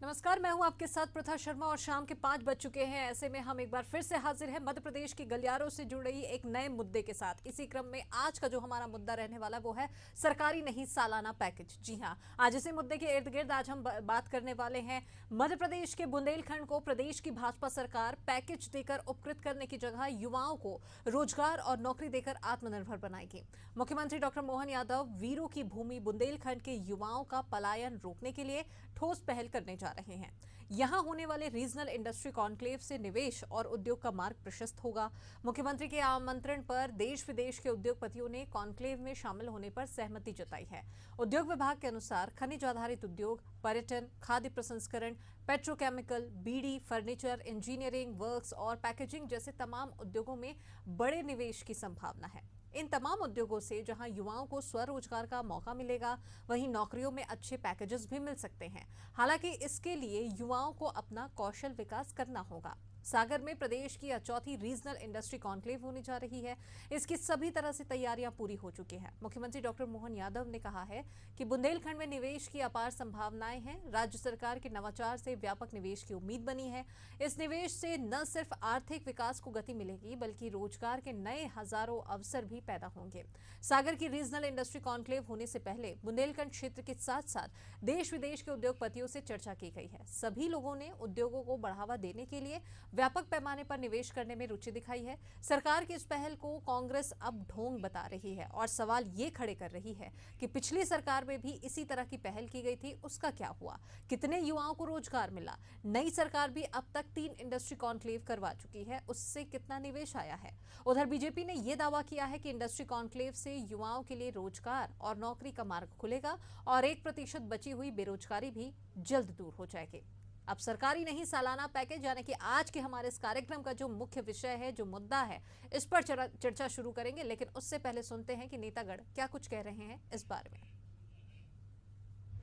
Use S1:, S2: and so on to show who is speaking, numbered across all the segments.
S1: नमस्कार, मैं हूं आपके साथ प्रथा शर्मा और शाम के 5 बज चुके हैं। ऐसे में हम एक बार फिर से हाजिर हैं मध्य प्रदेश की गलियारों से जुड़ी एक नए मुद्दे के साथ। इसी क्रम में आज का जो हमारा मुद्दा रहने वाला वो है सरकारी नहीं सालाना पैकेज। जी हां, आज इसी मुद्दे के इर्द गिर्द आज हम बात करने वाले हैं। मध्य प्रदेश के बुंदेलखंड को प्रदेश की भाजपा सरकार पैकेज देकर उपकृत करने की जगह युवाओं को रोजगार और नौकरी देकर आत्मनिर्भर बनाएगी। मुख्यमंत्री डॉक्टर मोहन यादव वीरों की भूमि बुंदेलखंड के युवाओं का पलायन रोकने के लिए ठोस पहल करने जा रहे हैं। यहां होने वाले रीजनल इंडस्ट्री कॉन्क्लेव से निवेश और उद्योग का मार्ग प्रशस्त होगा। मुख्यमंत्री के आमंत्रण पर देश विदेश के उद्योगपतियों ने कॉन्क्लेव में शामिल होने पर सहमति जताई है। उद्योग विभाग के अनुसार खनिज आधारित उद्योग, पर्यटन, खाद्य प्रसंस्करण, पेट्रोकेमिकल, बीड़ी, फर्नीचर, इंजीनियरिंग, वर्क्स और पैकेजिंग जैसे तमाम उद्योगों में बड़े निवेश की संभावना है। इन तमाम उद्योगों से जहां युवाओं को स्वरोजगार का मौका मिलेगा, वहीं नौकरियों में अच्छे पैकेजेस भी मिल सकते हैं। हालांकि इसके लिए युवाओं को अपना कौशल विकास करना होगा। सागर में प्रदेश की चौथी रीजनल इंडस्ट्री कॉन्क्लेव होने जा रही है। इसकी सभी तरह से तैयारियां पूरी हो चुकी हैं। मुख्यमंत्री डॉक्टर मोहन यादव ने कहा है कि बुंदेलखंड में निवेश की अपार संभावनाएं हैं। राज्य सरकार के नवाचार से व्यापक निवेश की उम्मीद बनी है। इस निवेश से न सिर्फ आर्थिक विकास को गति मिलेगी, बल्कि रोजगार के नए हजारों अवसर भी पैदा होंगे। सागर की रीजनल इंडस्ट्री कॉन्क्लेव होने से पहले बुंदेलखंड क्षेत्र के साथ साथ देश विदेश के उद्योगपतियों से चर्चा की गई है। सभी लोगों ने उद्योगों को बढ़ावा देने के लिए व्यापक पैमाने पर निवेश करने में रुचि दिखाई है। सरकार की इस पहल को कांग्रेस अब ढोंग बता रही है और सवाल ये खड़े कर रही है कि पिछली सरकार में भी इसी तरह की पहल की गई थी, उसका क्या हुआ? कितने युवाओं को रोजगार मिला? नई सरकार भी अब तक 3 इंडस्ट्री कॉन्क्लेव करवा चुकी है, उससे कितना निवेश आया है? उधर बीजेपी ने यह दावा किया है कि इंडस्ट्री कॉन्क्लेव से युवाओं के लिए रोजगार और नौकरी का मार्ग खुलेगा और 1% बची हुई बेरोजगारी भी जल्द दूर हो जाएगी। अब सरकारी नहीं सालाना पैकेज यानी कि आज के हमारे इस कार्यक्रम का जो मुख्य विषय है, जो मुद्दा है, इस पर चर्चा शुरू करेंगे। लेकिन उससे पहले सुनते हैं कि नेतागण क्या कुछ कह रहे हैं इस बारे में।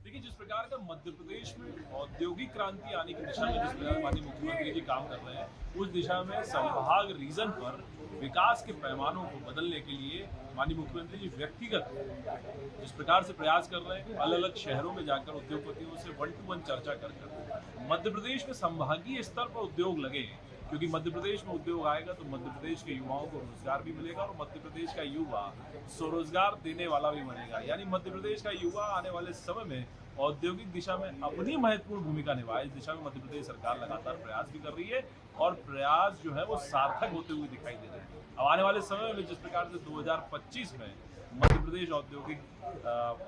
S2: देखिए, जिस प्रकार का मध्य प्रदेश में औद्योगिक क्रांति आने की दिशा में जिस प्रकार माननीय मुख्यमंत्री जी काम कर रहे हैं, उस दिशा में संभाग रीजन पर विकास के पैमानों को बदलने के लिए माननीय मुख्यमंत्री जी व्यक्तिगत जिस प्रकार से प्रयास कर रहे हैं, अलग अलग शहरों में जाकर उद्योगपतियों से 1 to 1 चर्चा कर मध्य प्रदेश में संभागीय स्तर पर उद्योग लगे। क्योंकि मध्य प्रदेश में उद्योग आएगा तो मध्य प्रदेश के युवाओं को रोजगार भी मिलेगा और मध्य प्रदेश का युवा स्वरोजगार देने वाला भी बनेगा। यानी मध्य प्रदेश का युवा आने वाले समय में औद्योगिक दिशा में अपनी महत्वपूर्ण भूमिका निभाए, इस दिशा में मध्य प्रदेश सरकार लगातार प्रयास भी कर रही है और प्रयास जो है वो सार्थक होते हुए दिखाई दे रहे हैं। अब आने वाले समय में जिस प्रकार से 2025 में मध्य प्रदेश औद्योगिक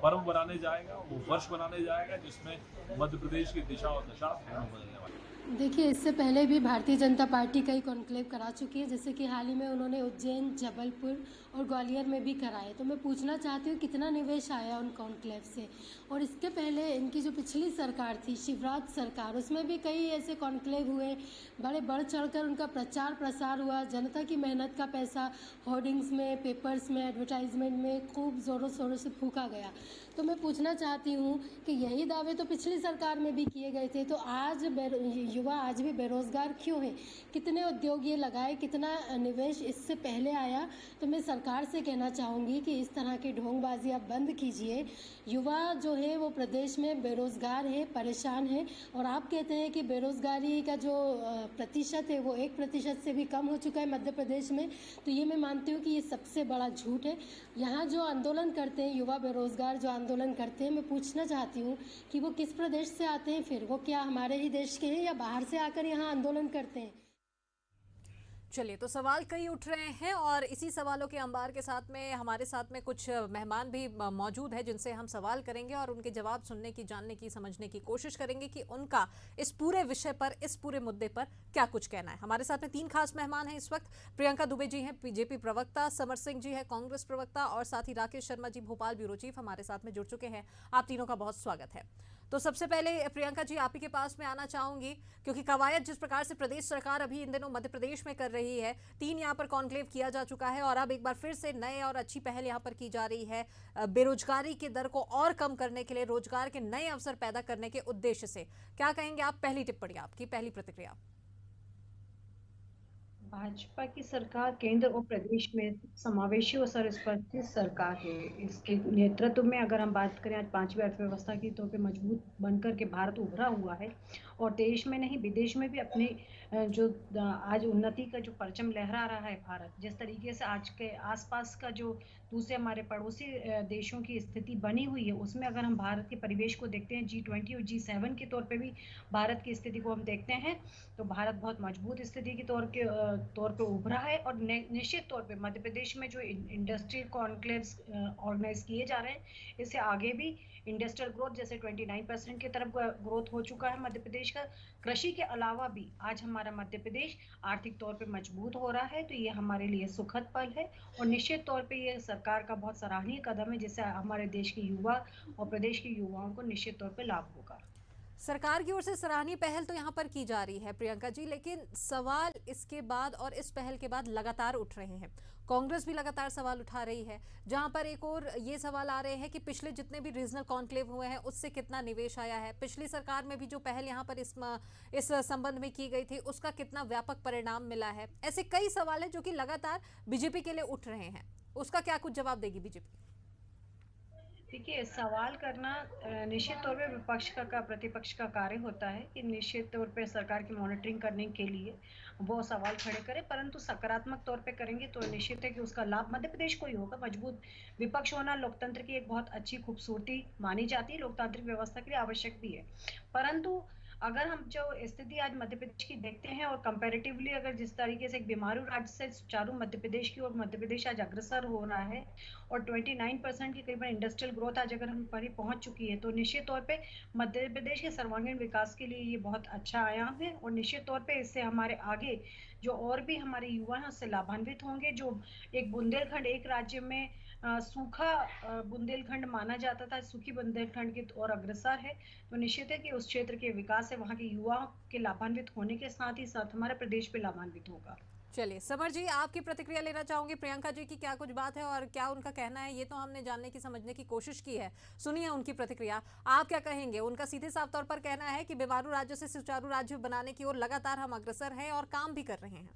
S2: पर्व बनाने जाएगा, वो वर्ष बनाने जाएगा जिसमें मध्य प्रदेश की दिशा और दशा दोनों बदलने वाली है।
S3: देखिए, इससे पहले भी भारतीय जनता पार्टी कई कॉन्क्लेव करा चुकी है, जैसे कि हाल ही में उन्होंने उज्जैन, जबलपुर और ग्वालियर में भी कराए। तो मैं पूछना चाहती हूँ कितना निवेश आया उन कॉन्क्लेव से। और इसके पहले इनकी जो पिछली सरकार थी, शिवराज सरकार, उसमें भी कई ऐसे कॉन्क्लेव हुए, बड़े बढ़ चढ़कर उनका प्रचार प्रसार हुआ। जनता की मेहनत का पैसा होर्डिंग्स में, पेपर्स में, एडवर्टाइजमेंट में खूब ज़ोरों शोरों से फूका गया। तो मैं पूछना चाहती हूँ कि यही दावे तो पिछली सरकार में भी किए गए थे, तो आज युवा आज भी बेरोजगार क्यों है? कितने उद्योग ये लगाए, कितना निवेश इससे पहले आया? तो मैं सरकार से कहना चाहूँगी कि इस तरह की ढोंगबाजी आप बंद कीजिए। युवा जो है वो प्रदेश में बेरोजगार है, परेशान है, और आप कहते हैं कि बेरोजगारी का जो प्रतिशत है वो 1% से भी कम हो चुका है मध्य प्रदेश में। तो ये मैं मानती हूँ कि ये सबसे बड़ा झूठ है। यहाँ जो आंदोलन करते हैं युवा बेरोजगार जो आंदोलन करते हैं, मैं पूछना चाहती हूँ कि वो किस प्रदेश से आते हैं? फिर वो क्या हमारे ही देश के हैं या बाहर से आकर यहाँ आंदोलन करते हैं?
S1: चलिए, तो सवाल कई उठ रहे हैं और इसी सवालों के अंबार के साथ में हमारे साथ में कुछ मेहमान भी मौजूद हैं जिनसे हम सवाल करेंगे और उनके जवाब सुनने की, जानने की, समझने की कोशिश करेंगे कि उनका इस पूरे विषय पर, इस पूरे मुद्दे पर क्या कुछ कहना है। हमारे साथ में 3 खास मेहमान हैं इस वक्त। प्रियंका दुबे जी हैं बीजेपी प्रवक्ता, समर सिंह जी है कांग्रेस प्रवक्ता और साथ ही राकेश शर्मा जी भोपाल ब्यूरो चीफ हमारे साथ में जुड़ चुके हैं। आप तीनों का बहुत स्वागत है। तो सबसे पहले प्रियंका जी, आप ही के पास में आना चाहूंगी, क्योंकि कवायद जिस प्रकार से प्रदेश सरकार अभी इन दिनों मध्य प्रदेश में कर रही है, 3 यहाँ पर कॉन्क्लेव किया जा चुका है और अब एक बार फिर से नए और अच्छी पहल यहाँ पर की जा रही है बेरोजगारी की दर को और कम करने के लिए, रोजगार के नए अवसर पैदा करने के उद्देश्य से। क्या कहेंगे आप? पहली टिप्पणी, आपकी पहली प्रतिक्रिया।
S4: भाजपा की सरकार केंद्र और प्रदेश में समावेशी और सर्वस्पर्शी सरकार है। इसके नेतृत्व में अगर हम बात करें, आज पांचवी अर्थव्यवस्था की तौर पे मजबूत बनकर के भारत उभरा हुआ है और देश में नहीं विदेश में भी अपनी जो आज उन्नति का जो परचम लहरा रहा है भारत, जिस तरीके से आज के आसपास का जो दूसरे हमारे पड़ोसी देशों की स्थिति बनी हुई है, उसमें अगर हम भारत के परिवेश को देखते हैं, G20 और G7 के तौर पे भी भारत की स्थिति को हम देखते हैं, तो भारत बहुत मजबूत स्थिति के तौर पे उभरा है। और निश्चित तौर पे मध्य प्रदेश में जो इंडस्ट्रियल कॉन्क्लेव्स ऑर्गेनाइज किए जा रहे हैं, इससे आगे भी इंडस्ट्रियल ग्रोथ, जैसे 29% की तरफ ग्रोथ हो चुका है मध्य प्रदेश का। कृषि के अलावा भी आज हमारा मध्य प्रदेश आर्थिक तौर पे मजबूत हो रहा है, तो ये हमारे लिए सुखद पल है और निश्चित तौर पे ये सरकार का बहुत सराहनीय कदम है, जिससे हमारे देश के युवा और प्रदेश के युवाओं को निश्चित तौर पे लाभ होगा।
S1: सरकार की ओर से सराहनीय पहल तो यहाँ पर की जा रही है प्रियंका जी, लेकिन सवाल इसके बाद और इस पहल के बाद लगातार उठ रहे हैं। कांग्रेस भी लगातार सवाल उठा रही है, जहां पर एक और ये सवाल आ रहे हैं कि पिछले जितने भी रीजनल कॉन्क्लेव हुए हैं उससे कितना निवेश आया है, पिछली सरकार में भी जो पहल यहाँ पर इस संबंध में की गई थी उसका कितना व्यापक परिणाम मिला है। ऐसे कई सवाल हैं जो कि लगातार बीजेपी के लिए उठ रहे हैं, उसका क्या कुछ जवाब देगी बीजेपी?
S4: देखिए, सवाल करना निश्चित तौर पे विपक्ष का प्रतिपक्ष का कार्य होता है कि निश्चित तौर पे सरकार की मॉनिटरिंग करने के लिए वो सवाल खड़े करे, परंतु सकारात्मक तौर पे करेंगे तो निश्चित है कि उसका लाभ मध्य प्रदेश को ही होगा। मजबूत विपक्ष होना लोकतंत्र की एक बहुत अच्छी खूबसूरती मानी जाती है, लोकतांत्रिक व्यवस्था के लिए आवश्यक भी है। परंतु अगर हम जो स्थिति आज मध्य प्रदेश की देखते हैं और कंपैरेटिवली अगर जिस तरीके से एक बीमारू राज्य से सुचारू मध्य प्रदेश की ओर मध्य प्रदेश आज अग्रसर हो रहा है और 29% की करीबन इंडस्ट्रियल ग्रोथ आज अगर हम पर पहुंच चुकी है, तो निश्चित तौर पे मध्य प्रदेश के सर्वांगीण विकास के लिए ये बहुत अच्छा आयाम है और निश्चित तौर पे इससे हमारे आगे जो और भी हमारे युवा हैं उससे लाभान्वित होंगे। जो एक बुंदेलखंड एक राज्य में सूखा बुंदेलखंड माना जाता था, सूखी बुंदेलखंड की ओर अग्रसर है, तो निश्चित है कि उस क्षेत्र के विकास से वहाँ के युवाओं के लाभान्वित होने के साथ ही साथ हमारा प्रदेश पे लाभान्वित होगा।
S1: चलिए समर जी, आपकी प्रतिक्रिया लेना चाहूंगी प्रियंका जी की क्या कुछ बात है और क्या उनका कहना है, ये तो हमने जानने की समझने की कोशिश की है, सुनिए उनकी प्रतिक्रिया। आप क्या कहेंगे? उनका सीधे साफ तौर पर कहना है कि बीमारू राज्यों से सुचारू राज्य बनाने की ओर लगातार हम अग्रसर हैं और काम भी कर रहे हैं।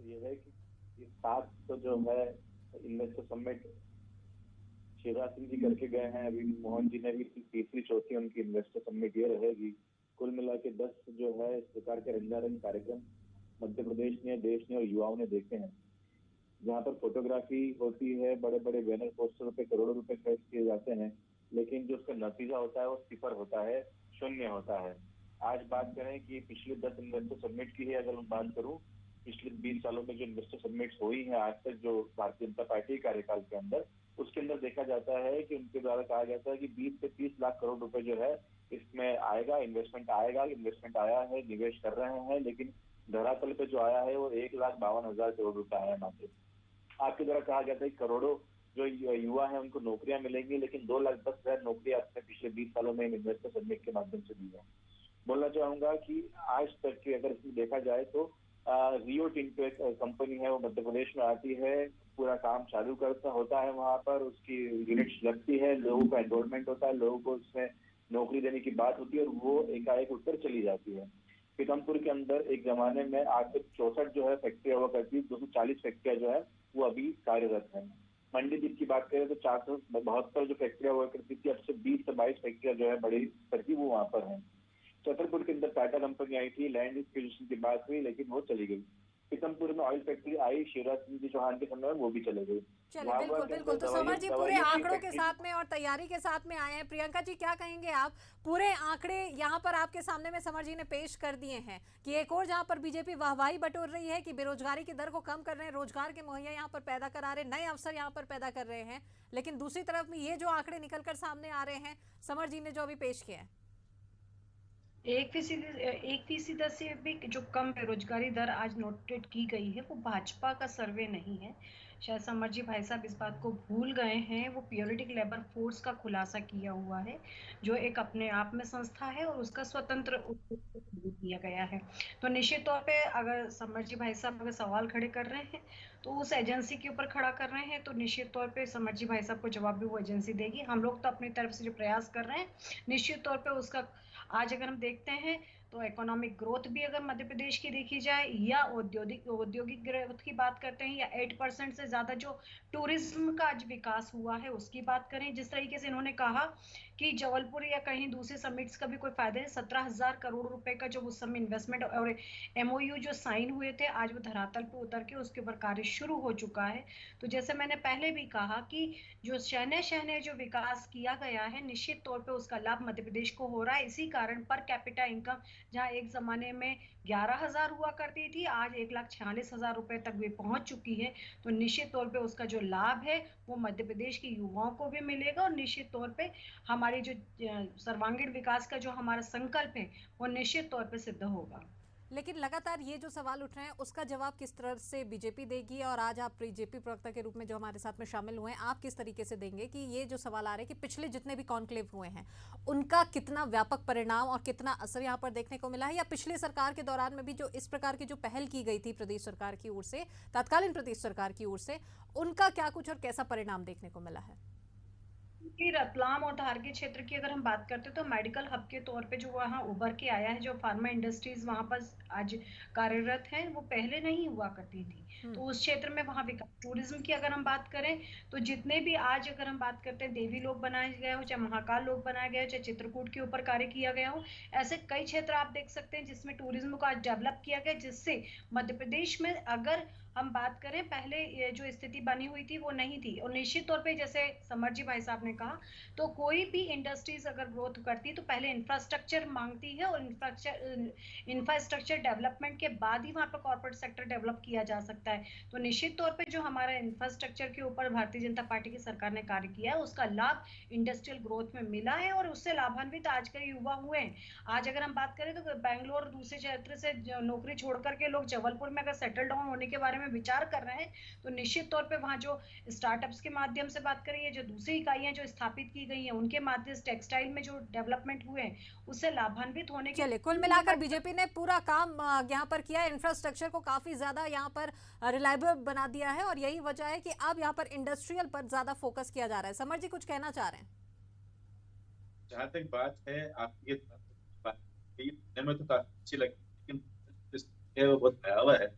S5: ये है कि इस बात तो जो है इन्वेस्टर समिट शिवराज सिंह जी करके गए हैं, अभी मोहन जी ने भी तीसरी चौथी उनकी इन्वेस्टर समिट ये रहेगी। कुल मिला के 10 जो है इस प्रकार के रंगारंग कार्यक्रम मध्य प्रदेश ने, देश ने और युवाओं ने देखे हैं, जहाँ पर फोटोग्राफी होती है, बड़े बड़े बैनर पोस्टर पे करोड़ों रुपए खर्च किए जाते हैं, लेकिन जो उसका नतीजा होता है वो सिफर होता है, शून्य होता है। आज बात करें कि पिछले 10 इन्वेस्टर समिट की है, अगर मैं बात करूं पिछले 20 सालों में जो इन्वेस्टर समिट हुई है आज तक जो भारतीय जनता पार्टी कार्यकाल के अंदर, उसके अंदर देखा जाता है कि उनके द्वारा कहा जाता है कि 20 से 30 लाख करोड़ रुपए जो है इसमें आएगा, इन्वेस्टमेंट आया है, निवेश कर रहे हैं, लेकिन धरातल पे जो आया है वो 1,52,000 करोड़ रुपए आया मात्र। आपके द्वारा कहा जाता है कि करोड़ों जो युवा है उनको नौकरियां मिलेंगी, लेकिन 2,10,000 नौकरियां आपने पिछले 20 सालों में इन्वेस्टर समिट के माध्यम से दी है। बोलना चाहूंगा कि आज तक की अगर इसमें देखा जाए तो रियो टिंटो एक कंपनी है, वो मध्य प्रदेश में आती है, पूरा काम चालू करता होता है, वहां पर उसकी यूनिट्स लगती है, लोगों का एनरोलमेंट होता है, लोगों को उसमें नौकरी देने की बात होती है और वो एकाएक उत्तर चली जाती है। पीतमपुर के अंदर एक जमाने में 864 जो है फैक्ट्रियां हुआ करती, 240 फैक्ट्रियां जो है वो अभी कार्यरत है। मंडीदीप की बात करें तो 472 जो फैक्ट्रियां हुआ करती थी, अब से 20 से 22 फैक्ट्रियां जो है बड़ी करती वो वहां पर है। छतरपुर के अंदर टाटा कंपनी आई थी, लैंड एक्विजिशन की बात हुई, लेकिन वो चली गई। पीतमपुर में ऑयल फैक्ट्री आई शिवराज सिंह जी चौहान के समय में, वो भी चले गई।
S1: चलिए बिल्कुल बिल्कुल, तो समर जी पूरे आंकड़ों के साथ में और तैयारी के साथ में आए हैं। प्रियंका जी क्या कहेंगे आप? पूरे आंकड़े यहाँ पर आपके सामने में समर जी ने पेश कर दिए हैं कि एक और जहाँ पर बीजेपी वाहवाही बटोर रही है कि बेरोजगारी की दर को कम कर रहे हैं, रोजगार के मुहैया यहाँ पर पैदा करा रहे हैं, नए अवसर यहाँ पर पैदा कर रहे हैं, लेकिन दूसरी तरफ में ये जो आंकड़े निकल कर सामने आ रहे हैं समर जी ने जो अभी पेश किया है,
S4: 1% से भी जो कम बेरोजगारी दर आज नोटेड की गई है वो भाजपा का सर्वे नहीं है। शायद समर जी भाई साहब इस बात को भूल गए हैं। वो पीरियडिक लेबर फोर्स का खुलासा किया हुआ है, जो एक अपने आप में संस्था है और उसका स्वतंत्र किया गया है। तो निश्चित तौर पे अगर समर जी भाई साहब अगर सवाल खड़े कर रहे हैं तो उस एजेंसी के ऊपर खड़ा कर रहे हैं, तो निश्चित तौर पे समर जी भाई साहब को जवाब भी वो एजेंसी देगी। हम लोग तो अपनी तरफ से जो प्रयास कर रहे हैं, निश्चित तौर पे उसका आज अगर हम देखते हैं तो इकोनॉमिक ग्रोथ भी अगर मध्य प्रदेश की देखी जाए या औद्योगिक ग्रोथ की बात करते हैं, या 8% से ज्यादा जो टूरिज्म का आज विकास हुआ है उसकी बात करें, जिस तरीके से इन्होंने कहा कि जबलपुर या कहीं दूसरे समिट्स का भी कोई फायदा है, 17,000 करोड़ रुपए का जो उस समय इन्वेस्टमेंट और MOU जो साइन हुए थे, आज वो धरातल पे उतर के उसके ऊपर कार्य शुरू हो चुका है। तो जैसे मैंने पहले भी कहा कि जो शहने जो विकास किया गया है, निश्चित तौर पे उसका लाभ मध्य प्रदेश को हो रहा है। इसी कारण पर कैपिटा इनकम जहां एक जमाने में 11,000 हुआ करती थी, आज 1,46,000 रुपए तक भी पहुंच चुकी है। तो निश्चित तौर पे उसका जो लाभ है वो मध्य प्रदेश के युवाओं को भी मिलेगा, और निश्चित तौर पे हमारी जो सर्वांगीण विकास का जो हमारा संकल्प है वो निश्चित तौर पे सिद्ध होगा।
S1: लेकिन लगातार ये जो सवाल उठ रहे हैं उसका जवाब किस तरह से बीजेपी देगी, और आज आप बीजेपी प्रवक्ता के रूप में जो हमारे साथ में शामिल हुए हैं, आप किस तरीके से देंगे कि ये जो सवाल आ रहे हैं कि पिछले जितने भी कॉन्क्लेव हुए हैं उनका कितना व्यापक परिणाम और कितना असर यहाँ पर देखने को मिला है, या पिछली सरकार के दौरान में भी जो इस प्रकार की जो पहल की गई थी प्रदेश सरकार की ओर से, तत्कालीन प्रदेश सरकार की ओर से, उनका क्या कुछ और कैसा परिणाम देखने को मिला है?
S4: कि रतलाम और धार के क्षेत्र की अगर हम बात करते हैं तो मेडिकल हब के तौर पे जो वहाँ उभर के आया है, जो फार्मा इंडस्ट्रीज वहाँ पर आज कार्यरत हैं, वो पहले नहीं हुआ करती थी। तो उस क्षेत्र में वहाँ विकास। टूरिज्म की अगर हम बात करें तो जितने भी आज अगर हम बात करते हैं देवी लोग बनाए गए हो, चाहे महाकाल लोग बनाया गया हो, चाहे चित्रकूट के ऊपर कार्य किया गया हो, ऐसे कई क्षेत्र आप देख सकते हैं जिसमें टूरिज्म को आज डेवलप किया गया, जिससे मध्य प्रदेश में अगर हम बात करें पहले ये जो स्थिति बनी हुई थी वो नहीं थी। और निश्चित तौर पे जैसे समर जी भाई साहब ने कहा, तो कोई भी इंडस्ट्रीज अगर ग्रोथ करती है तो पहले इंफ्रास्ट्रक्चर मांगती है, और इंफ्रास्ट्रक्चर डेवलपमेंट के बाद ही वहां पर कॉर्पोरेट सेक्टर डेवलप किया जा सकता है। तो निश्चित तौर पे जो हमारा इंफ्रास्ट्रक्चर के ऊपर भारतीय जनता पार्टी की सरकार ने कार्य किया है उसका लाभ इंडस्ट्रियल ग्रोथ में मिला है, और उससे लाभान्वित आज के युवा हुए हैं। आज अगर हम बात करें तो बैंगलोर और दूसरे क्षेत्र से नौकरी छोड़ करके लोग जबलपुर में अगर सेटल डाउन होने के बारे में विचार कर रहे हैं, तो निश्चित तौर पे वहां जो स्टार्टअप्स के माध्यम से बात करें, जो दूसरी इकाइयां जो स्थापित की गई हैं उनके माध्यम से टेक्सटाइल में जो डेवलपमेंट हुए हैं उससे लाभान्वित होने के।
S1: चलिए, कुल मिलाकर बीजेपी ने पूरा काम यहाँ पर किया है, इंफ्रास्ट्रक्चर को काफी ज्यादा यहाँ पर रिलायबल बना दिया है, और यही वजह है कि अब यहाँ पर इंडस्ट्रियल पर ज्यादा फोकस किया जा रहा है। समर जी कुछ कहना चाह रहे हैं?
S6: जहाँ तक बात है आपकी बात में तो काफी अच्छी लगी, लेकिन वो बहुत भयावह है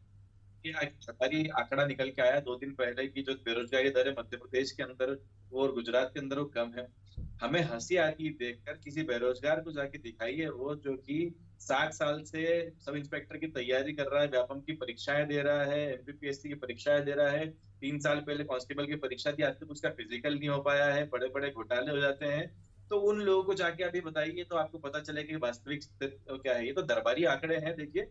S6: कि सरकारी आंकड़ा निकल के आया 2 दिन पहले की जो बेरोजगारी दर है मध्य प्रदेश के अंदर वो और गुजरात के अंदर वो कम है। हमें हंसी आती है देखकर, किसी बेरोजगार को जाके दिखाइए वो जो कि 60 साल से सब इंस्पेक्टर की तैयारी कर रहा है, व्यापम की परीक्षाएं दे रहा है, MPPSC की परीक्षाएं दे रहा है, 3 साल पहले कांस्टेबल की परीक्षा दी, आज तक उसका फिजिकल नहीं हो पाया है, बड़े बड़े घोटाले हो जाते हैं। तो उन लोगों को जाके अभी बताइए तो आपको पता चलेगा कि वास्तविक क्या है। ये तो दरबारी आंकड़े हैं। देखिए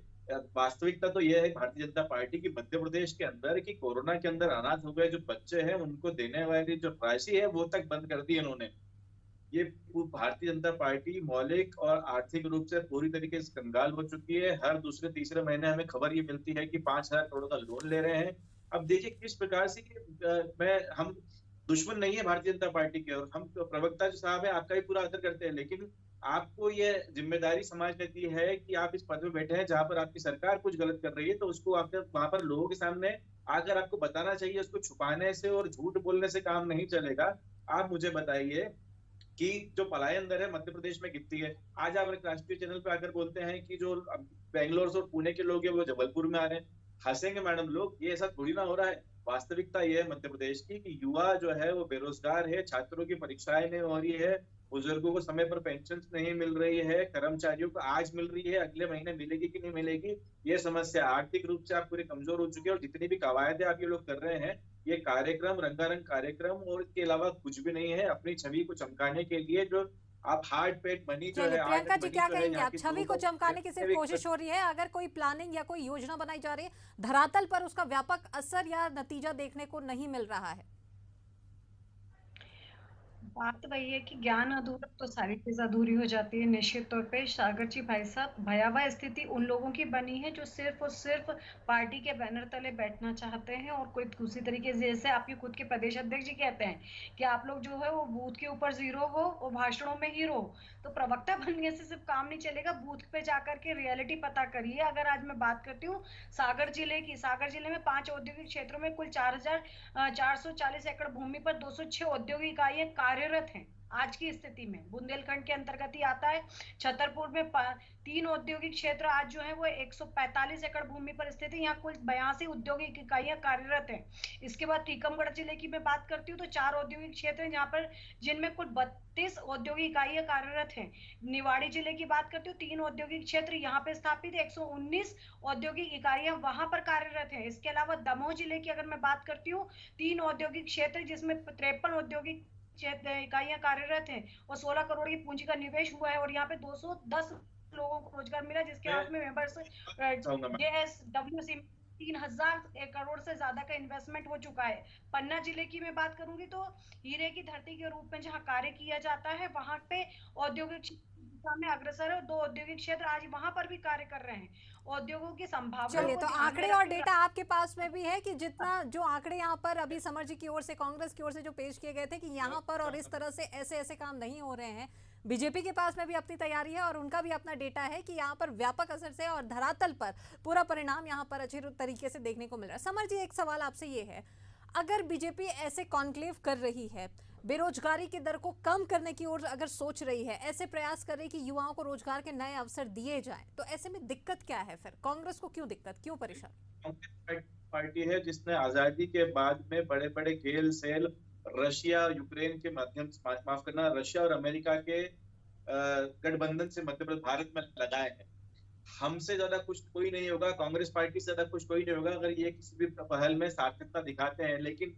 S6: वास्तविकता तो यह है भारतीय जनता पार्टी की मध्य प्रदेश के अंदर कि कोरोना के अंदर अनाथ हो गए जो बच्चे हैं उनको देने वाली जो राशि है वो तक बंद कर दी इन्होंने। ये भारतीय जनता पार्टी मौलिक और आर्थिक रूप से पूरी तरीके से कंगाल हो चुकी है। हर दूसरे तीसरे महीने हमें खबर ये मिलती है कि 5,000 करोड़ का लोन ले रहे हैं। अब देखिए किस प्रकार से हम दुश्मन नहीं है भारतीय जनता पार्टी के, और हम प्रवक्ता जो साहब है आपका भी पूरा आदर करते हैं, लेकिन आपको ये जिम्मेदारी समाज कहती है कि आप इस पद में बैठे हैं जहां पर आपकी सरकार कुछ गलत कर रही है, तो उसको आपको वहां पर लोगों के सामने आकर आपको बताना चाहिए। उसको छुपाने से और झूठ बोलने से काम नहीं चलेगा। आप मुझे बताइए कि जो पलायन दर है मध्य प्रदेश में कितनी है। आज आप राष्ट्रीय चैनल पे आकर बोलते हैं कि जो बेंगलोर और पुणे के लोग हैं वो जबलपुर में आ रहे हैं। हंसेंगे मैडम लोग, ये ऐसा थोड़ी ना हो रहा है। वास्तविकता ये है मध्य प्रदेश की कि युवा जो है वो बेरोजगार है, छात्रों की परीक्षाएं नहीं हो रही है, बुजुर्गों को समय पर पेंशन नहीं मिल रही है, कर्मचारियों को आज मिल रही है, अगले महीने मिलेगी कि नहीं मिलेगी ये समस्या। आर्थिक रूप से आप पूरे कमजोर हो चुके हैं, और जितनी भी कवायदे आप ये लोग कर रहे हैं ये कार्यक्रम रंगारंग कार्यक्रम और इसके अलावा कुछ भी नहीं है। अपनी छवि को चमकाने के लिए जो आप हार्ड पेड मनी जो है,
S1: प्रियंका जी क्या कहेंगे आप? छवि को चमकाने की सिर्फ कोशिश हो रही है, अगर कोई प्लानिंग या कोई योजना बनाई जा रही है, धरातल पर उसका व्यापक असर या नतीजा देखने को नहीं मिल रहा है।
S4: बात वही है कि ज्ञान अधूरा तो सारी चीज अधूरी हो जाती है। निश्चित तौर पे सागर जी भाई साहब, भयावह स्थिति उन लोगों की बनी है जो सिर्फ और सिर्फ पार्टी के बैनर तले बैठना चाहते हैं, और कोई दूसरी तरीके से, जैसे आपके खुद के प्रदेश अध्यक्ष जी कहते हैं कि आप लोग जो है वो बूथ के ऊपर जीरो हो और भाषणों में हीरो। तो प्रवक्ता बनने से सिर्फ काम नहीं चलेगा, बूथ पे जाकर के रियलिटी पता करिए। अगर आज मैं बात करती हूँ सागर जिले की, सागर जिले में 5 औद्योगिक क्षेत्रों में कुल 4,440 एकड़ भूमि पर 206 औद्योगिक इकाइयां कार्यरत हैं। आज की स्थिति में बुंदेलखंड के अंतर्गत ही आता है। छतरपुर में 3 औद्योगिक क्षेत्र आज जो है वो 145 एकड़ भूमि पर स्थित है। यहाँ कुल 82 औद्योगिक इकाइयां कार्यरत हैं। इसके बाद टीकमगढ़ जिले की मैं बात करती हूँ तो 4 औद्योगिक क्षेत्र हैं जहाँ पर जिनमें कुल 32 औद्योगिक इकाइयां कार्यरत हैं। निवाड़ी जिले की बात करती हूँ 3 औद्योगिक क्षेत्र यहाँ पे स्थापित है, 119 औद्योगिक इकाइयां वहां पर कार्यरत है। इसके अलावा दमोह जिले की अगर मैं बात करती हूँ 3 औद्योगिक क्षेत्र जिसमें 53 औद्योगिक इकाइयां कार्यरत हैं और 16 करोड़ की पूंजी का निवेश हुआ है और यहाँ पे 210 लोगों को रोजगार मिला, जिसके हाथ में मेंबर्स JSWC 3000 करोड़ से ज्यादा का इन्वेस्टमेंट हो चुका है। पन्ना जिले की मैं बात करूंगी तो हीरे की धरती के रूप में जहां कार्य किया जाता है वहां पे औद्योगिक में अग्रसर है। 2 औद्योगिक क्षेत्र आज वहां पर भी कार्य कर रहे हैं। उद्योगों की संभावना।
S1: चलिए, तो आंकड़े और डेटा आपके पास में भी है कि जितना जो आंकड़े यहाँ पर अभी समर जी की ओर से, कांग्रेस की ओर से जो पेश किए गए थे कि यहाँ पर और इस तरह से ऐसे ऐसे काम नहीं हो रहे हैं, बीजेपी के पास में भी अपनी तैयारी है और उनका भी अपना डेटा है कि यहाँ पर व्यापक असर से और धरातल पर पूरा परिणाम यहाँ पर अच्छे तरीके से देखने को मिल रहा है। समर जी, एक सवाल आपसे ये है, अगर बीजेपी ऐसे कॉन्क्लेव कर रही है, बेरोजगारी की दर को कम करने की ओर अगर सोच रही है, ऐसे प्रयास कर रही है कि युवाओं को रोजगार के नए अवसर दिए जाएं, तो ऐसे में दिक्कत क्या है? फिर कांग्रेस को क्यों दिक्कत, क्यों परेशान?
S6: पार्टी है जिसने आजादी के बाद में बड़े बड़े खेल सेल रशिया यूक्रेन के माध्यम से, माफ करना, रशिया और अमेरिका के गठबंधन से मध्य प्रदेश भारत में लगाए हैं। हमसे ज्यादा कुछ कोई नहीं होगा, कांग्रेस पार्टी से ज्यादा कुछ कोई नहीं होगा अगर ये किसी भी पहल में सार्थकता दिखाते हैं। लेकिन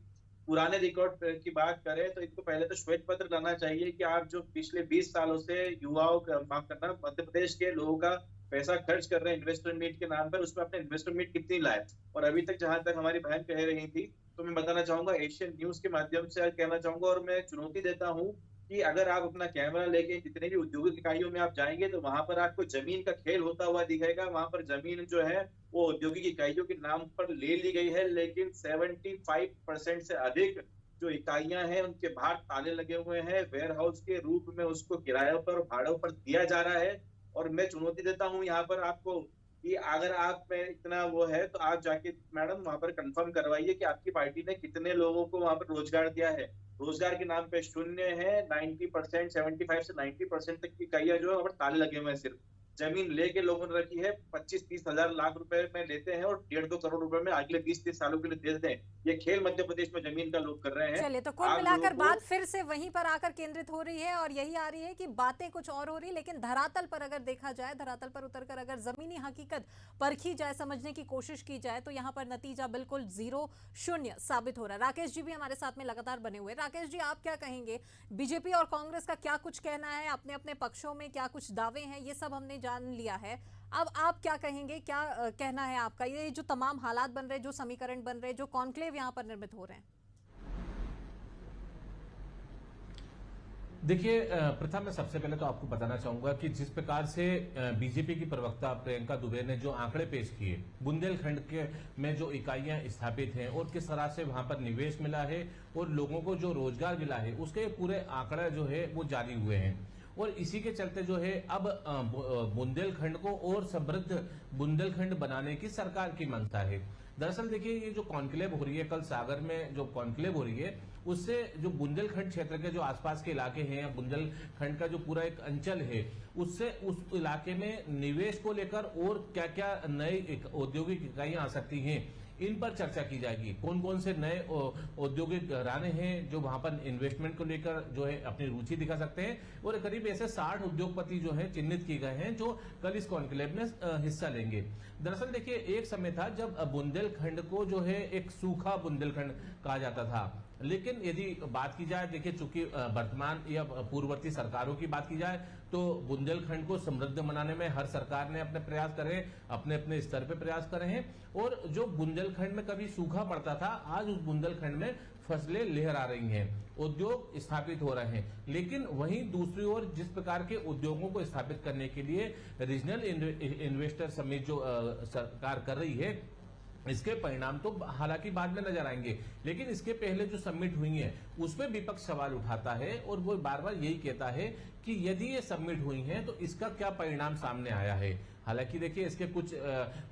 S6: पुराने रिकॉर्ड की बात करें तो इनको पहले तो श्वेत पत्र लाना चाहिए कि आप जो पिछले 20 सालों से युवाओं का, माफ करना, मध्य प्रदेश के लोगों का पैसा खर्च कर रहे हैं इन्वेस्टर मीट के नाम पर, उसमें अपने इन्वेस्टर मीट कितनी लाए। और अभी तक जहां तक हमारी बहन कह रही थी तो मैं बताना चाहूंगा, एशियन न्यूज के माध्यम से कहना चाहूंगा और मैं चुनौती देता हूँ कि अगर आप अपना कैमरा लेके जितने भी औद्योगिक इकाइयों में आप जाएंगे तो वहां पर आपको जमीन का खेल होता हुआ दिखेगा। वहां पर जमीन जो है वो औद्योगिक इकाइयों के नाम पर ले ली गई है, लेकिन 75% से अधिक जो इकाइयां हैं उनके बाहर ताले लगे हुए हैं, वेयर हाउस के रूप में उसको किराए पर, भाड़ों पर दिया जा रहा है। और मैं चुनौती देता हूं यहाँ पर आपको कि अगर आप में इतना वो है तो आप जाके मैडम वहां पर कंफर्म करवाइए कि आपकी पार्टी ने कितने लोगों को वहां पर रोजगार दिया है। रोजगार के नाम पे शून्य है। 90%, 75 से 90% तक की इकाइयां जो है वहां पर ताले लगे हुए हैं। सिर्फ जमीन लेके लोगों ने रखी है, 25-30 हजार लाख रुपए में लेते हैं और 1.5-2 करोड़ रुपए में अगले 20-30 सालों के लिए दे देते हैं। ये खेल मध्य प्रदेश में जमीन का लोग कर रहे हैं।
S1: चलिए, तो कुल मिलाकर बात फिर से वहीं पर आकर केंद्रित हो रही है और यही आ रही है कि बातें कुछ और हो रही, लेकिन धरातल पर अगर देखा जाए, धरातल पर उतरकर अगर जमीनी हकीकत परखी जाए, समझने की कोशिश की जाए, तो यहाँ पर नतीजा बिल्कुल 0-0 साबित हो रहा है। राकेश जी भी हमारे साथ में लगातार बने हुए। राकेश जी, आप क्या कहेंगे? बीजेपी और कांग्रेस का क्या कुछ कहना है, अपने अपने पक्षों में क्या कुछ दावे हैं, ये सब हमने जान लिया है। अब आप क्या कहेंगे, क्या कहना है आपका? ये जो तमाम हालात बन रहे, जो समीकरण बन रहे, जो कॉन्क्लेव यहाँ पर निर्मित हो रहे हैं।
S7: देखिए प्रथा, मैं सबसे पहले तो आपको बताना चाहूंगा कि जिस प्रकार से बीजेपी की प्रवक्ता प्रियंका दुबे ने जो आंकड़े पेश किए, बुंदेलखंड के में जो इकाइयां स्थापित हैं और किस तरह से वहां पर निवेश मिला है और लोगों को जो रोजगार मिला है, उसके पूरे आंकड़े जो है वो जारी हुए हैं। और इसी के चलते जो है अब बुंदेलखंड को और समृद्ध बुंदेलखंड बनाने की सरकार की मंशा है। दरअसल देखिए, ये जो कॉन्क्लेव हो रही है, कल सागर में जो कॉन्क्लेव हो रही है, उससे जो बुंदेलखंड क्षेत्र के जो आसपास के इलाके हैं, बुंदेलखंड का जो पूरा एक अंचल है, उससे उस इलाके में निवेश को लेकर और क्या क्या नए औद्योगिक इकाइयां आ सकती हैं, इन पर चर्चा की जाएगी। कौन कौन से नए औद्योगिक घराने हैं जो वहां पर इन्वेस्टमेंट को लेकर जो है अपनी रुचि दिखा सकते हैं, और करीब ऐसे 60 उद्योगपति जो हैं चिन्हित किए गए हैं जो कल इस कॉन्क्लेव में हिस्सा लेंगे। दरअसल देखिए, एक समय था जब बुंदेलखंड को जो है एक सूखा बुंदेलखंड कहा जाता था, लेकिन यदि बात की जाए, देखिए चूंकि वर्तमान या पूर्ववर्ती सरकारों की बात की जाए तो बुंदेलखंड को समृद्ध बनाने में हर सरकार ने अपने प्रयास करे, अपने अपने स्तर पे प्रयास करे हैं। और जो बुंदेलखंड में कभी सूखा पड़ता था, आज उस बुंदेलखंड में फसलें लहरा रही हैं, उद्योग स्थापित हो रहे हैं। लेकिन वहीं दूसरी ओर जिस प्रकार के उद्योगों को स्थापित करने के लिए रीजनल इन्वेस्टर समिट जो सरकार कर रही है, इसके परिणाम तो हालांकि बाद में नजर आएंगे, लेकिन इसके पहले जो समिट हुई है उसमें विपक्ष सवाल उठाता है और वो बार बार यही कहता है कि यदि ये समिट हुई है तो इसका क्या परिणाम सामने आया है। हालांकि देखिए इसके कुछ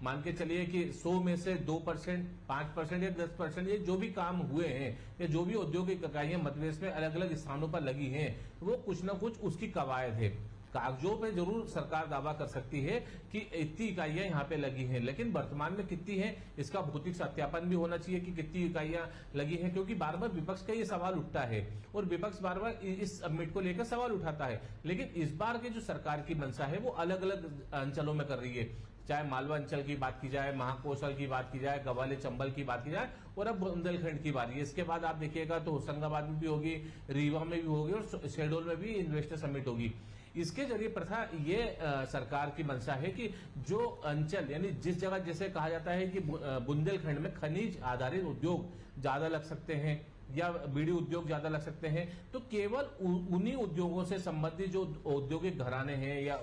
S7: मान के चलिए कि 100 में से 2%, 5% या 10% ये जो भी काम हुए हैं या जो भी औद्योगिक इकाइयां मध्य प्रदेश में अलग अलग स्थानों पर लगी हैं वो कुछ ना कुछ उसकी कवायद है। कागजों पे जरूर सरकार दावा कर सकती है कि इतनी इकाइयां यहाँ पे लगी हैं, लेकिन वर्तमान में कितनी हैं इसका भौतिक सत्यापन भी होना चाहिए कि कितनी इकाइयां लगी हैं, क्योंकि बार बार विपक्ष का ये सवाल उठता है और विपक्ष बार बार इस सबमिट को लेकर सवाल उठाता है। लेकिन इस बार की जो सरकार की मंशा है वो अलग अलग अंचलों में कर रही है, चाहे मालवा अंचल की बात की जाए, महाकोशल की बात की जाए, गवाले चंबल की बात की जाए और अब बुंदेलखंड की बात है। इसके बाद आप देखिएगा तो होशंगाबाद में भी होगी, रीवा में भी होगी और शहडोल में भी इन्वेस्टर समिट होगी। इसके जरिए प्रथा ये सरकार की मंशा है कि जो अंचल यानी जिस जगह जैसे कहा जाता है कि बुंदेलखंड में खनिज आधारित उद्योग ज्यादा लग सकते हैं या बीड़ी उद्योग ज्यादा लग सकते हैं, तो केवल उन्हीं उद्योगों से संबंधित जो औद्योगिक घराने हैं या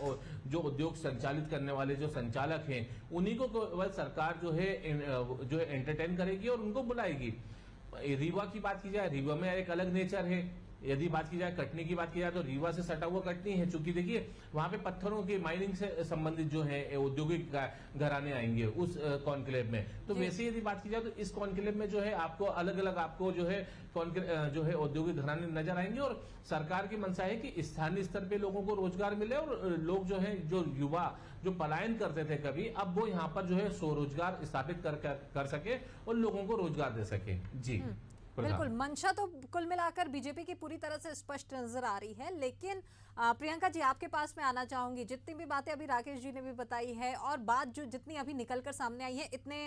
S7: जो उद्योग संचालित करने वाले जो संचालक हैं उन्हीं को केवल सरकार जो है एंटरटेन करेगी और उनको बुलाएगी। रीवा की बात की जाए, रीवा में एक अलग नेचर है। यदि बात की जाए कटनी की बात की जाए तो रीवा से सटा हुआ कटनी है, चूंकि देखिए वहां पे पत्थरों की माइनिंग से संबंधित जो है औद्योगिक घराने आएंगे उस कॉन्क्लेव में। तो वैसे यदि बात की जाए तो इस कॉन्क्लेव में जो है आपको अलग अलग आपको जो है औद्योगिक घराने नजर आएंगे और सरकार की मंशा है कि स्थानीय स्तर पे लोगों को रोजगार मिले और लोग जो है जो युवा जो पलायन करते थे कभी, अब वो यहाँ पर जो है स्वरोजगार स्थापित कर सके और लोगों को रोजगार दे सके। जी
S1: बिल्कुल, मंशा तो कुल मिलाकर बीजेपी की पूरी तरह से स्पष्ट नजर आ रही है। लेकिन प्रियंका जी आपके पास में आना चाहूंगी, जितनी भी बातें अभी राकेश जी ने भी बताई है और बात जो जितनी अभी निकलकर सामने आई है इतने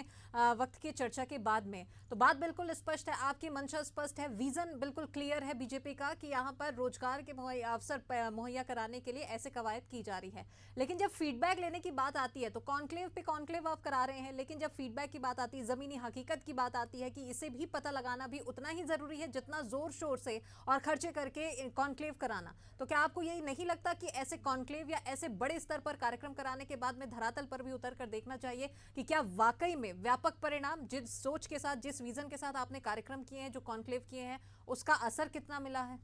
S1: वक्त की चर्चा के बाद में, तो बात बिल्कुल स्पष्ट है, आपकी मंशा स्पष्ट है, विजन बिल्कुल क्लियर है बीजेपी का कि यहाँ पर रोजगार के अवसर मुहैया कराने के लिए ऐसे कवायद की जा रही है। लेकिन जब फीडबैक लेने की बात आती है तो कॉन्क्लेव पे कॉन्क्लेव आप करा रहे हैं, लेकिन जब फीडबैक की बात आती है, जमीनी हकीकत की बात आती है कि इसे भी पता लगाना भी उतना ही जरूरी है जितना जोर शोर से और खर्चे करके कॉन्क्लेव कराना। तो क्या आपको यही नहीं लगता कि ऐसे कॉन्क्लेव या ऐसे बड़े स्तर पर कार्यक्रम कराने के बाद में धरातल पर भी उतर कर देखना चाहिए कि क्या वाकई में व्यापक परिणाम जिस सोच के साथ, जिस विजन के साथ आपने कार्यक्रम किए हैं, जो कॉन्क्लेव किए हैं, उसका असर कितना मिला है?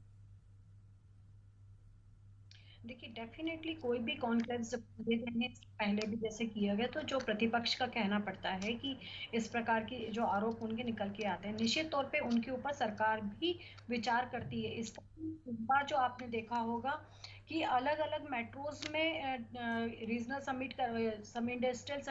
S4: देखिए, डेफिनेटली कोई भी कॉन्क्लेव जब किए गए हैं, पहले भी जैसे किया गया, तो जो प्रतिपक्ष का कहना पड़ता है कि इस प्रकार की जो आरोप उनके निकल के आते हैं, निश्चित तौर पे उनके ऊपर सरकार भी विचार करती है। इस बार जो आपने देखा होगा कि अलग अलग मेट्रोज में रीजनल समिट इंडस्ट्रियल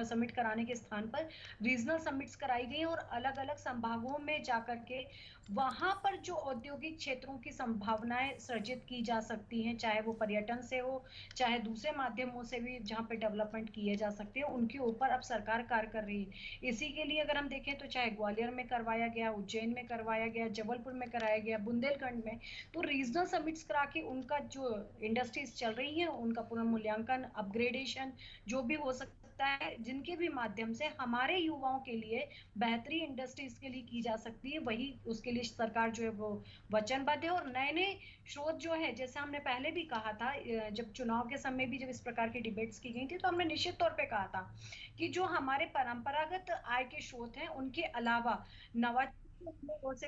S4: समिट कराने के स्थान पर रीजनल समिट्स कराई गई और अलग अलग संभागों में जाकर के वहां पर जो औद्योगिक क्षेत्रों की संभावनाएं सृजित की जा सकती हैं, चाहे वो पर्यटन से हो, चाहे दूसरे माध्यमों से भी जहां पे डेवलपमेंट किए जा सकते हैं, उनके ऊपर अब सरकार कार्य कर रही है। इसी के लिए अगर हम देखें तो चाहे ग्वालियर में करवाया गया, उज्जैन में करवाया गया, जबलपुर में कराया गया, बुंदेलखंड में, तो रीजनल समिट्स करा के उनका जो इंडस्ट्रीज चल रही है उनका पुनर्मूल्यांकन, अपग्रेडेशन जो भी हो सकता है, जिनके भी माध्यम से हमारे युवाओं के लिए बेहतरी इंडस्ट्रीज के लिए की जा सकती है, वही उसके लिए सरकार जो है वो वचनबद्ध है। और नए नए स्रोत जो है, जैसे हमने पहले भी कहा था, जब चुनाव के समय भी जब इस प्रकार की डिबेट्स की गई थी, तो हमने निश्चित तौर पे कहा था कि जो हमारे परंपरागत आय के स्रोत हैं उनके अलावा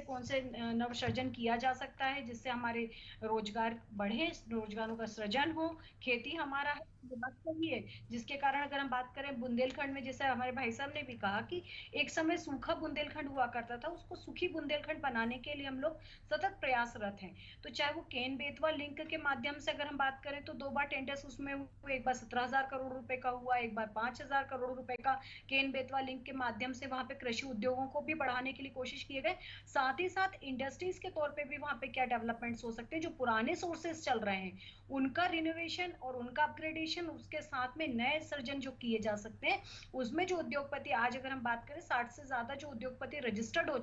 S4: कौन से नव सृजन किया जा सकता है जिससे हमारे रोजगार बढ़े, रोजगारों का सृजन हो। खेती हमारा है, बात सही है, जिसके कारण अगर हम बात करें बुंदेलखंड में, जैसे हमारे भाई साहब ने भी कहा कि एक समय सूखा बुंदेलखंड हुआ करता था, उसको सुखी बुंदेलखंड बनाने के लिए हम लोग सतत प्रयासरत हैं। तो चाहे वो केन बेतवा लिंक के माध्यम से अगर हम बात करें तो 2 बार टेंडर्स उसमें हुए, एक बार 17,000 करोड़ रुपए का हुआ, एक बार 5,000 करोड़ रुपए का केन बेतवा लिंक के माध्यम से वहां पे कृषि उद्योगों को भी बढ़ाने के लिए कोशिश किए गए। साथ ही साथ इंडस्ट्रीज के तौर पे भी वहां पे क्या डेवलपमेंट्स हो सकते हैं, जो पुराने सोर्सेस चल रहे हैं उनका रिनोवेशन और उनका अपग्रेडेशन, उसके साथ में नए सर्जन जो किए जा सकते हैं, उसमें जो उद्योगपति, आज अगर हम बात करें 60 से ज्यादा जो उद्योगपति रजिस्टर्ड हो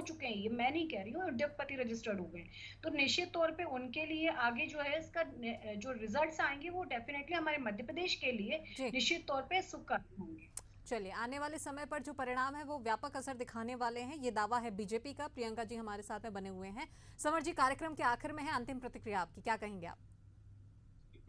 S4: चुके हैं, ये मैं नहीं कह रही हूँ, उद्योगपति रजिस्टर्ड हो गए, तो निश्चित तौर पे उनके लिए आगे जो है इसका जो रिजल्ट्स आएंगे वो डेफिनेटली हमारे मध्य प्रदेश के लिए निश्चित तौर पे सुखद होंगे।
S1: चलिए, आने वाले समय पर जो परिणाम है वो व्यापक असर दिखाने वाले हैं, ये दावा है बीजेपी का। प्रियंका जी हमारे साथ में बने हुए हैं। समर जी, कार्यक्रम के आखिर में है, अंतिम प्रतिक्रिया आपकी, क्या कहेंगे आप?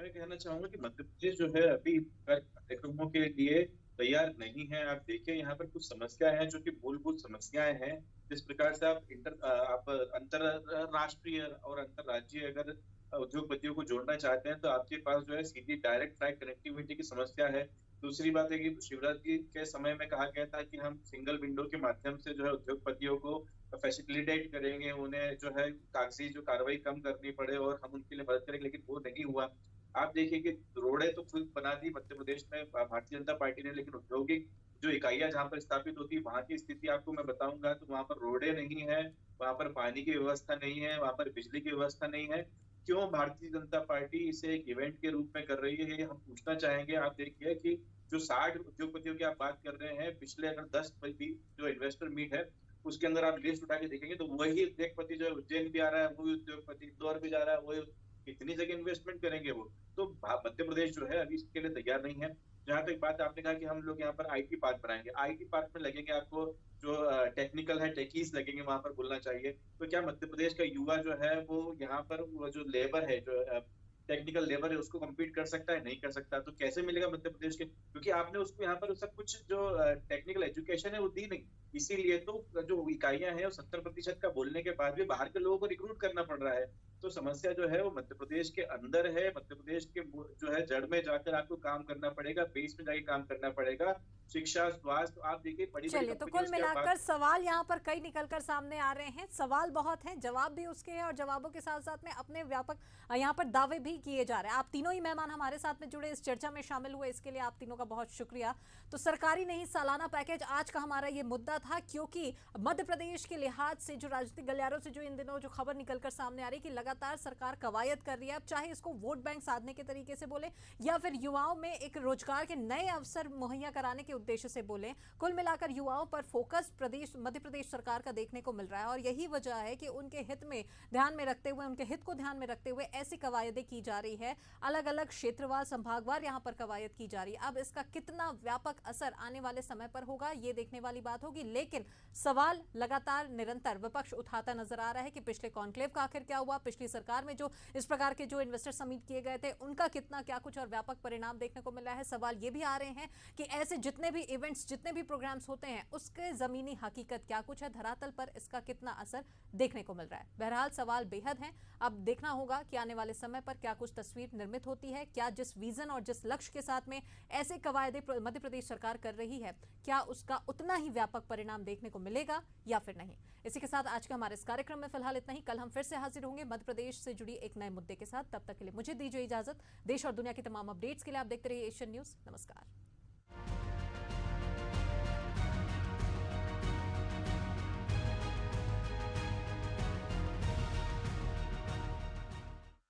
S6: मैं कहना चाहूंगा कि मध्य प्रदेश जो है अभी कार्यक्रमों के लिए तैयार नहीं है। आप देखिए यहाँ पर कुछ समस्याएं हैं जो कि मूलभूत समस्याएं हैं। जिस प्रकार से आप अंतरराष्ट्रीय और अंतरराज्यीय अगर उद्योगपतियों को जोड़ना चाहते हैं तो आपके पास जो है सीधी डायरेक्ट ट्रैक कनेक्टिविटी की समस्या है। दूसरी बात है कि शिवराज जी के समय में कहा गया था कि हम सिंगल विंडो के माध्यम से जो है उद्योगपतियों को फैसिलिटेट करेंगे, उन्हें जो है कागजी जो कार्रवाई कम करनी पड़े और हम उनके लिए मदद करेंगे, लेकिन वो नहीं हुआ। आप देखिए कि रोडें तो खुद बना दी मध्य प्रदेश में भारतीय जनता पार्टी ने, लेकिन औद्योगिक जो इकाइयां जहाँ पर स्थापित होती है वहां की स्थिति आपको मैं बताऊंगा तो वहां पर रोडें नहीं है, वहां पर पानी की व्यवस्था नहीं है, वहां पर बिजली की व्यवस्था नहीं है। क्यों भारतीय जनता पार्टी इसे एक इवेंट के रूप में कर रही है, ये हम पूछना चाहेंगे। आप देखिए कि जो 60 उद्योगपतियों की आप बात कर रहे हैं, पिछले अगर 10 जो इन्वेस्टर मीट है उसके अंदर आप लिस्ट उठा के देखेंगे तो वही उद्योगपति जो है उज्जैन भी आ रहा है, वही उद्योगपति इंदौर भी जा रहा है, वही कितनी जगह इन्वेस्टमेंट करेंगे वो। तो मध्य प्रदेश जो है अभी इसके लिए तैयार नहीं है। जहां तक बात आपने कहा कि हम लोग यहाँ पर आईटी पार्क बनाएंगे, आईटी पार्क में लगेंगे आपको जो टेक्निकल है टेकीज लगेंगे, वहां पर बोलना चाहिए। तो क्या मध्य प्रदेश का युवा जो है वो यहाँ पर वो जो लेबर है, जो टेक्निकल लेबर है, उसको कम्पीट कर सकता है? नहीं कर सकता। तो कैसे मिलेगा मध्य प्रदेश के, क्योंकि आपने उसको यहाँ पर सब कुछ जो टेक्निकल एजुकेशन है वो दी नहीं। इसीलिए तो जो इकाइयां हैं 70% का बोलने के बाद भी बाहर के लोगों को रिक्रूट करना पड़ रहा है। तो समस्या जो है वो मध्य प्रदेश के अंदर है, मध्य प्रदेश के जो है जड़ में जाकर आपको काम करना पड़ेगा, बेस में जाके काम करना पड़ेगा। शिक्षा, स्वास्थ्य, आप देखिए बड़ी
S1: चलिए, तो कुल मिलाकर सवाल यहाँ पर कई निकलकर सामने आ रहे हैं। सवाल बहुत हैं, जवाब भी उसके हैं और जवाबों के साथ साथ में अपने व्यापक यहाँ पर दावे भी किए जा रहे हैं। आप तीनों ही मेहमान हमारे साथ में जुड़े, इस चर्चा में शामिल हुए, इसके लिए आप तीनों का बहुत शुक्रिया। तो सरकारी नहीं सालाना पैकेज आज का हमारा ये मुद्दा था, क्योंकि मध्य प्रदेश के लिहाज से जो राजनीतिक गलियारों से जो इन दिनों जो खबर निकलकर सामने आ रही है कि लगातार सरकार कवायद कर रही है, अब चाहे इसको वोट बैंक साधने के तरीके से बोले या फिर युवाओं में एक रोजगार के नए अवसर मुहैया कराने के उद्देश्य से बोले, कुल मिलाकर युवाओं पर फोकस मध्य प्रदेश सरकार का देखने को मिल रहा है। और यही वजह है कि उनके हित में ध्यान में रखते हुए, उनके हित को ध्यान में रखते हुए ऐसी कवायदें की जा रही है, अलग अलग क्षेत्रवार संभागवार यहाँ पर कवायद की जा रही है। अब इसका कितना व्यापक असर आने वाले समय पर होगा ये देखने वाली बात होगी, लेकिन सवाल लगातार निरंतर विपक्ष उठाता नजर आ रहा है कि पिछले कॉन्क्लेव का आखिर क्या हुआ, पिछली सरकार में जो इस प्रकार के जो इन्वेस्टर समिट किए गए थे उनका कितना क्या कुछ और व्यापक परिणाम देखने को मिला है। सवाल ये भी आ रहे हैं कि ऐसे जितने भी इवेंट्स, जितने भी प्रोग्राम्स होते हैं उसके जमीनी हकीकत क्या कुछ है, धरातल पर इसका कितना असर देखने को मिल रहा है। बहरहाल सवाल बेहद हैं, अब देखना होगा कि आने वाले समय पर क्या कुछ तस्वीर निर्मित होती है, क्या जिस विजन और जिस लक्ष्य के साथ में ऐसे कवायदे मध्य प्रदेश सरकार कर रही है, क्या उसका उतना ही व्यापक परिणाम देखने को मिलेगा या फिर नहीं। इसी के साथ आज के हमारे इस कार्यक्रम में फिलहाल इतना ही। कल हम फिर से हाजिर होंगे मध्य प्रदेश से जुड़ी एक नए मुद्दे के साथ। तब तक के लिए मुझे दीजिए इजाजत। देश और दुनिया की तमाम अपडेट्स के लिए आप देखते रहिए एशियन न्यूज। नमस्कार।